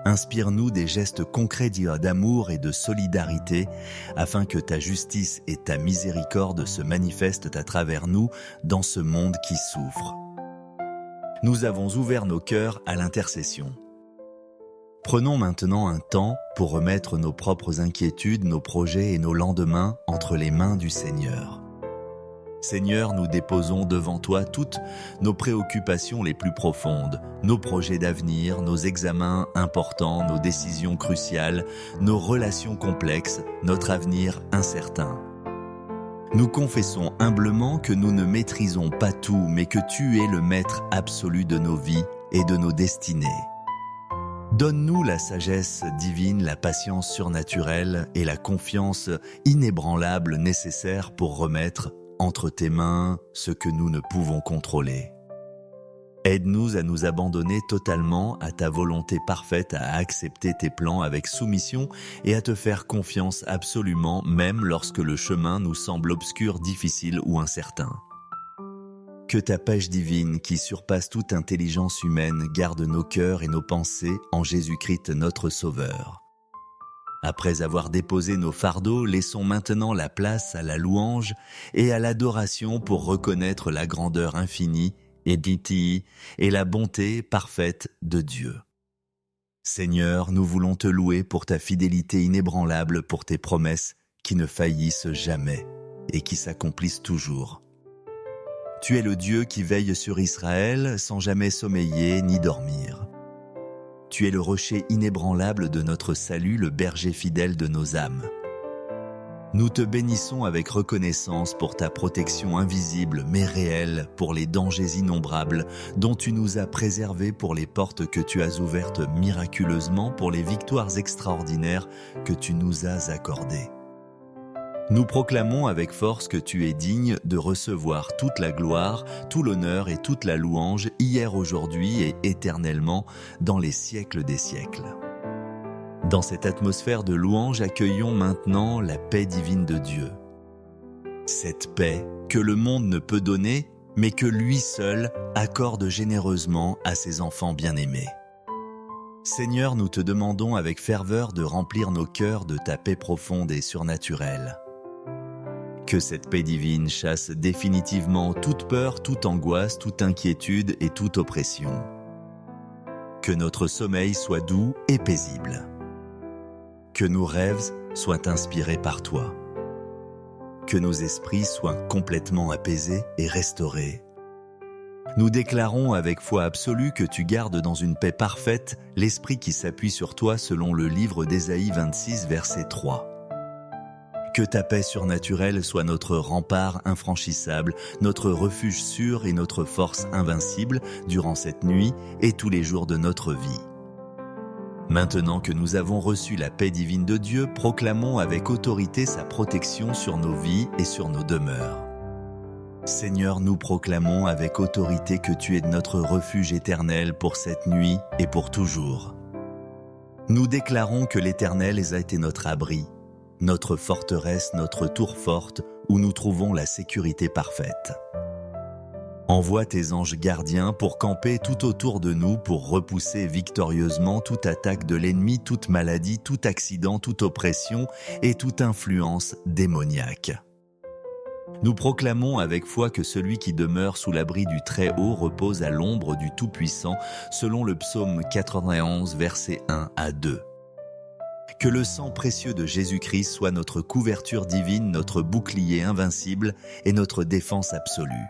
Inspire-nous des gestes concrets d'amour et de solidarité, afin que ta justice et ta miséricorde se manifestent à travers nous dans ce monde qui souffre. Nous avons ouvert nos cœurs à l'intercession. Prenons maintenant un temps pour remettre nos propres inquiétudes, nos projets et nos lendemains entre les mains du Seigneur. Seigneur, nous déposons devant toi toutes nos préoccupations les plus profondes, nos projets d'avenir, nos examens importants, nos décisions cruciales, nos relations complexes, notre avenir incertain. Nous confessons humblement que nous ne maîtrisons pas tout, mais que tu es le maître absolu de nos vies et de nos destinées. Donne-nous la sagesse divine, la patience surnaturelle et la confiance inébranlable nécessaires pour remettre entre tes mains ce que nous ne pouvons contrôler. Aide-nous à nous abandonner totalement à ta volonté parfaite, à accepter tes plans avec soumission et à te faire confiance absolument, même lorsque le chemin nous semble obscur, difficile ou incertain. Que ta paix divine, qui surpasse toute intelligence humaine, garde nos cœurs et nos pensées en Jésus-Christ notre Sauveur. Après avoir déposé nos fardeaux, laissons maintenant la place à la louange et à l'adoration pour reconnaître la grandeur infinie et la bonté parfaite de Dieu. Seigneur, nous voulons te louer pour ta fidélité inébranlable, pour tes promesses qui ne faillissent jamais et qui s'accomplissent toujours. Tu es le Dieu qui veille sur Israël sans jamais sommeiller ni dormir. Tu es le rocher inébranlable de notre salut, le berger fidèle de nos âmes. Nous te bénissons avec reconnaissance pour ta protection invisible mais réelle, pour les dangers innombrables dont tu nous as préservés, pour les portes que tu as ouvertes miraculeusement, pour les victoires extraordinaires que tu nous as accordées. Nous proclamons avec force que tu es digne de recevoir toute la gloire, tout l'honneur et toute la louange, hier, aujourd'hui et éternellement, dans les siècles des siècles. Dans cette atmosphère de louange, accueillons maintenant la paix divine de Dieu. Cette paix que le monde ne peut donner, mais que lui seul accorde généreusement à ses enfants bien-aimés. Seigneur, nous te demandons avec ferveur de remplir nos cœurs de ta paix profonde et surnaturelle. Que cette paix divine chasse définitivement toute peur, toute angoisse, toute inquiétude et toute oppression. Que notre sommeil soit doux et paisible. Que nos rêves soient inspirés par toi. Que nos esprits soient complètement apaisés et restaurés. Nous déclarons avec foi absolue que tu gardes dans une paix parfaite l'esprit qui s'appuie sur toi selon le livre d'Ésaïe 26, verset 3. Que ta paix surnaturelle soit notre rempart infranchissable, notre refuge sûr et notre force invincible durant cette nuit et tous les jours de notre vie. Maintenant que nous avons reçu la paix divine de Dieu, proclamons avec autorité sa protection sur nos vies et sur nos demeures. Seigneur, nous proclamons avec autorité que tu es notre refuge éternel pour cette nuit et pour toujours. Nous déclarons que l'Éternel a été notre abri, notre forteresse, notre tour forte, où nous trouvons la sécurité parfaite. Envoie tes anges gardiens pour camper tout autour de nous, pour repousser victorieusement toute attaque de l'ennemi, toute maladie, tout accident, toute oppression et toute influence démoniaque. Nous proclamons avec foi que celui qui demeure sous l'abri du Très-Haut repose à l'ombre du Tout-Puissant, selon le psaume 91, versets 1 à 2. Que le sang précieux de Jésus-Christ soit notre couverture divine, notre bouclier invincible et notre défense absolue.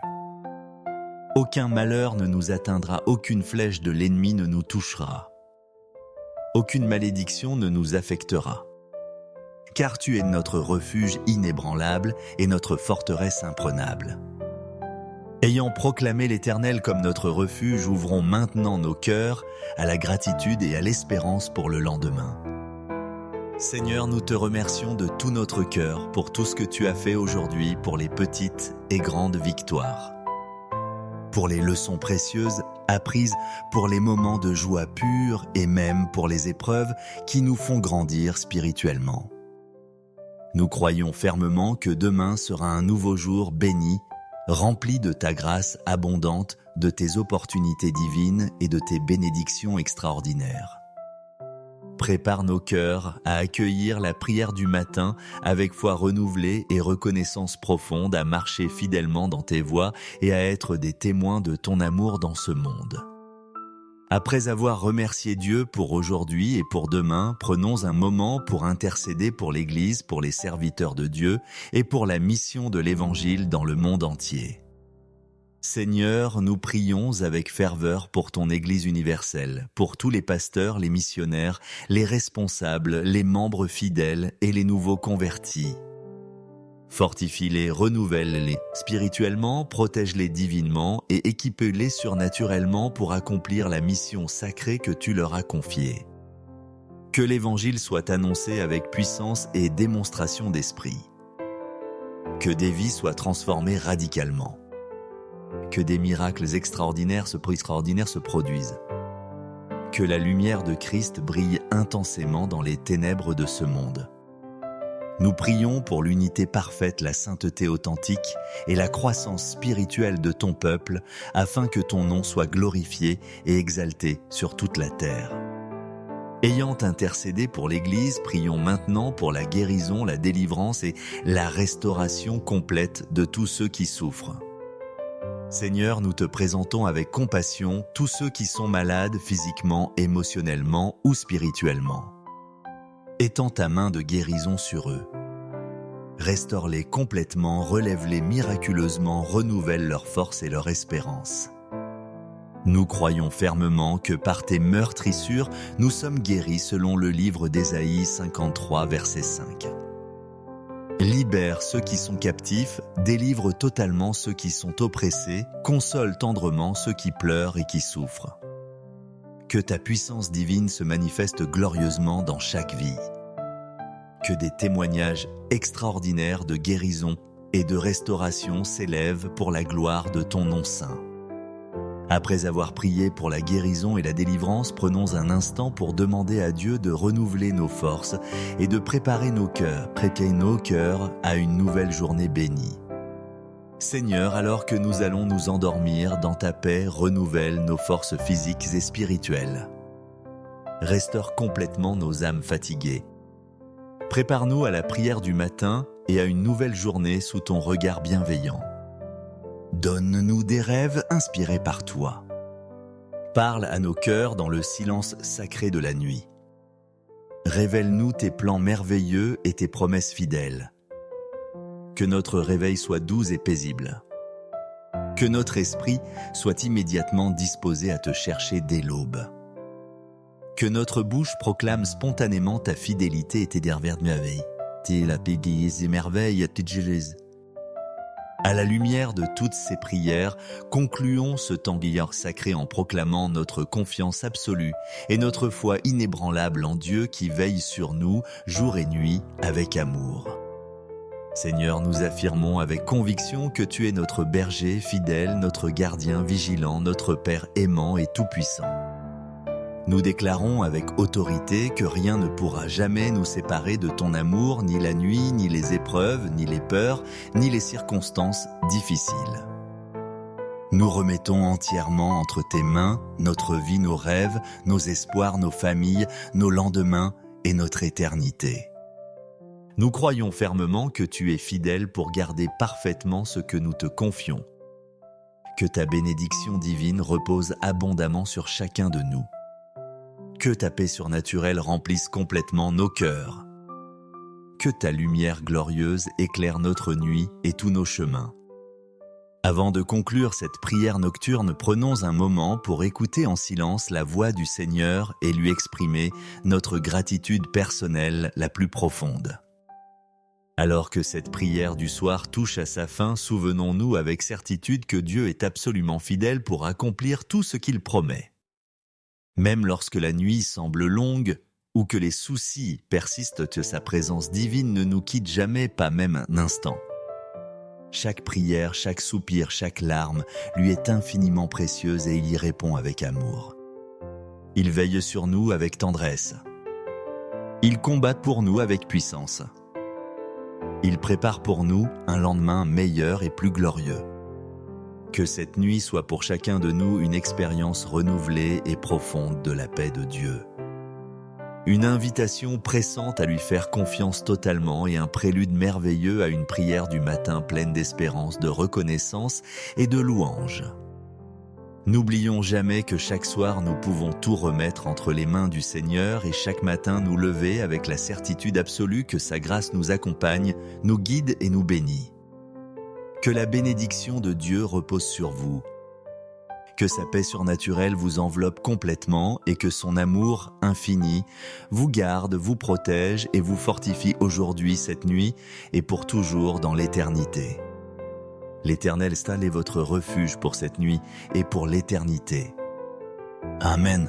Aucun malheur ne nous atteindra, aucune flèche de l'ennemi ne nous touchera. Aucune malédiction ne nous affectera. car tu es notre refuge inébranlable et notre forteresse imprenable. Ayant proclamé l'Éternel comme notre refuge, ouvrons maintenant nos cœurs à la gratitude et à l'espérance pour le lendemain. Seigneur, nous te remercions de tout notre cœur pour tout ce que tu as fait aujourd'hui, pour les petites et grandes victoires, pour les leçons précieuses apprises, pour les moments de joie pure et même pour les épreuves qui nous font grandir spirituellement. Nous croyons fermement que demain sera un nouveau jour béni, rempli de ta grâce abondante, de tes opportunités divines et de tes bénédictions extraordinaires. Prépare nos cœurs à accueillir la prière du matin avec foi renouvelée et reconnaissance profonde, à marcher fidèlement dans tes voies et à être des témoins de ton amour dans ce monde. Après avoir remercié Dieu pour aujourd'hui et pour demain, prenons un moment pour intercéder pour l'Église, pour les serviteurs de Dieu et pour la mission de l'Évangile dans le monde entier. Seigneur, nous prions avec ferveur pour ton Église universelle, pour tous les pasteurs, les missionnaires, les responsables, les membres fidèles et les nouveaux convertis. Fortifie-les, renouvelle-les spirituellement, protège-les divinement et équipe-les surnaturellement pour accomplir la mission sacrée que tu leur as confiée. Que l'Évangile soit annoncé avec puissance et démonstration d'esprit. Que des vies soient transformées radicalement. Que des miracles extraordinaires se produisent. Que la lumière de Christ brille intensément dans les ténèbres de ce monde. Nous prions pour l'unité parfaite, la sainteté authentique et la croissance spirituelle de ton peuple, afin que ton nom soit glorifié et exalté sur toute la terre. Ayant intercédé pour l'Église, prions maintenant pour la guérison, la délivrance et la restauration complète de tous ceux qui souffrent. Seigneur, nous te présentons avec compassion tous ceux qui sont malades physiquement, émotionnellement ou spirituellement. Étends ta main de guérison sur eux. Restaure-les complètement, relève-les miraculeusement, renouvelle leur force et leur espérance. Nous croyons fermement que par tes meurtrissures, nous sommes guéris selon le livre d'Ésaïe 53, verset 5. Libère ceux qui sont captifs, délivre totalement ceux qui sont oppressés, console tendrement ceux qui pleurent et qui souffrent. Que ta puissance divine se manifeste glorieusement dans chaque vie. Que des témoignages extraordinaires de guérison et de restauration s'élèvent pour la gloire de ton nom saint. Après avoir prié pour la guérison et la délivrance, prenons un instant pour demander à Dieu de renouveler nos forces et de préparer nos cœurs à une nouvelle journée bénie. Seigneur, alors que nous allons nous endormir dans ta paix, renouvelle nos forces physiques et spirituelles. Restaure complètement nos âmes fatiguées. Prépare-nous à la prière du matin et à une nouvelle journée sous ton regard bienveillant. Donne-nous des rêves inspirés par toi. Parle à nos cœurs dans le silence sacré de la nuit. Révèle-nous tes plans merveilleux et tes promesses fidèles. Que notre réveil soit doux et paisible. Que notre esprit soit immédiatement disposé à te chercher dès l'aube. Que notre bouche proclame spontanément ta fidélité et tes merveilles. À la lumière de toutes ces prières, concluons ce temps sacré en proclamant notre confiance absolue et notre foi inébranlable en Dieu qui veille sur nous jour et nuit avec amour. Seigneur, nous affirmons avec conviction que tu es notre berger fidèle, notre gardien vigilant, notre Père aimant et tout-puissant. Nous déclarons avec autorité que rien ne pourra jamais nous séparer de ton amour, ni la nuit, ni les épreuves, ni les peurs, ni les circonstances difficiles. Nous remettons entièrement entre tes mains notre vie, nos rêves, nos espoirs, nos familles, nos lendemains et notre éternité. Nous croyons fermement que tu es fidèle pour garder parfaitement ce que nous te confions. Que ta bénédiction divine repose abondamment sur chacun de nous. Que ta paix surnaturelle remplisse complètement nos cœurs. Que ta lumière glorieuse éclaire notre nuit et tous nos chemins. Avant de conclure cette prière nocturne, prenons un moment pour écouter en silence la voix du Seigneur et lui exprimer notre gratitude personnelle la plus profonde. Alors que cette prière du soir touche à sa fin, souvenons-nous avec certitude que Dieu est absolument fidèle pour accomplir tout ce qu'il promet. Même lorsque la nuit semble longue ou que les soucis persistent, que sa présence divine ne nous quitte jamais, pas même un instant. Chaque prière, chaque soupir, chaque larme lui est infiniment précieuse et il y répond avec amour. Il veille sur nous avec tendresse. Il combat pour nous avec puissance. Il prépare pour nous un lendemain meilleur et plus glorieux. Que cette nuit soit pour chacun de nous une expérience renouvelée et profonde de la paix de Dieu. Une invitation pressante à lui faire confiance totalement et un prélude merveilleux à une prière du matin pleine d'espérance, de reconnaissance et de louange. N'oublions jamais que chaque soir nous pouvons tout remettre entre les mains du Seigneur et chaque matin nous lever avec la certitude absolue que sa grâce nous accompagne, nous guide et nous bénit. Que la bénédiction de Dieu repose sur vous. Que sa paix surnaturelle vous enveloppe complètement et que son amour infini vous garde, vous protège et vous fortifie aujourd'hui, cette nuit et pour toujours dans l'éternité. L'Éternel est votre refuge pour cette nuit et pour l'éternité. Amen.